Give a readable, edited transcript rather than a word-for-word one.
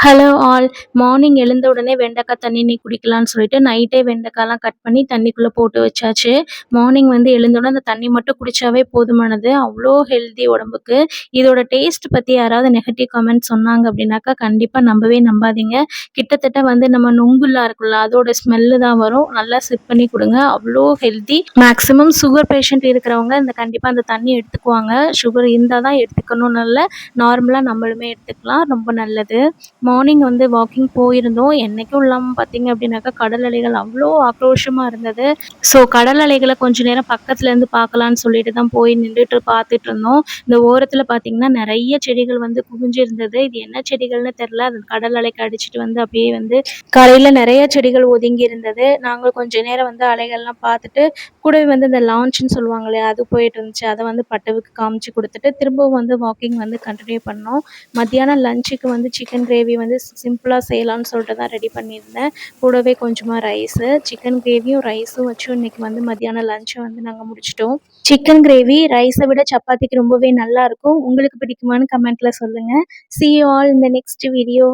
Hello all. Morning எழுந்த உடனே வெண்டைக்காய் தண்ணி இன்னைக்கு குடிக்கலான்னு சொல்லிட்டு நைட்டே வெண்டைக்காய்லாம் கட் பண்ணி தண்ணிக்குள்ள போட்டு வச்சாச்சு. மார்னிங் வந்து எழுந்தோனே அந்த தண்ணி மட்டும் குடிச்சாவே போதுமானது. அவ்ளோ ஹெல்தி உடம்புக்கு. இதோட டேஸ்ட் பத்தி யாராவது நெகட்டிவ் கமெண்ட் சொன்னாங்க அப்படின்னாக்கா, கண்டிப்பா நம்பவே நம்பாதீங்க. கிட்டத்தட்ட வந்து நம்ம நுங்குல்லாம் இருக்குல்ல, அதோட ஸ்மெல்லு தான் வரும். நல்லா சிப் பண்ணி குடுங்க. அவ்ளோ ஹெல்தி. மேக்ஸிமம் சுகர் பேஷண்ட் இருக்கிறவங்க கண்டிப்பா அந்த தண்ணி எடுத்துக்குவாங்க. சுகர் இருந்தா தான் எடுத்துக்கணும்னு இல்ல. நார்மலா நம்மளுமே எடுத்துக்கலாம். ரொம்ப நல்லது. மார்னிங் வந்து வாக்கிங் போயிருந்தோம். என்னைக்கும் இல்லாம பார்த்தீங்க அப்படின்னாக்கா, கடல் அலைகள் அவ்ளோ ஆக்ரோஷமா இருந்தது. ஸோ கடல் அலைகள கொஞ்ச நேரம் பக்கத்துல இருந்து பார்க்கலான்னு சொல்லிட்டு தான் போய் நின்டுட்டு பார்த்துட்டு இருந்தோம். இந்த ஓரத்துல பார்த்தீங்கன்னா, நெறைய செடிகள் வந்து குவிஞ்சு இருந்தது. இது என்ன செடிகள்னு தெரியல. அது கடல் அலைக்கு அடிச்சுட்டு வந்து அப்படியே வந்து கரையில நெறைய செடிகள் ஒதுங்கி இருந்தது. நாங்க கொஞ்ச நேரம் வந்து அலைகள்லாம் பார்த்துட்டு, கூடவே வந்து இந்த லான்ச்சுன்னு சொல்லுவாங்க இல்லையா? அது போயிட்டு இருந்துச்சு. அத வந்து பட்டுவுக்கு காமிச்சு குடுத்துட்டு, திரும்பவும் வந்து வாக்கிங் வந்து கன்டின்யூ பண்ணோம். மத்தியானம் லஞ்சுக்கு வந்து சிக்கன் கிரேவி வந்து சிம்பிளா செய்யலான்னு சொல்லிட்டு தான் ரெடி பண்ணியிருந்தேன். கூடவே கொஞ்சமா ரைஸு, சிக்கன் கிரேவியும், ரைஸும் வச்சு இன்னைக்கு வந்து மத்தியானம் லஞ்ச் வந்து நாங்க முடிச்சுட்டோம். சிக்கன் கிரேவி ரைஸ விட சப்பாத்திக்கு ரொம்பவே நல்லாருக்கும். உங்களுக்கு பிடிக்குமான்னு கமெண்ட்ல சொல்லுங்க. See you all in the next video.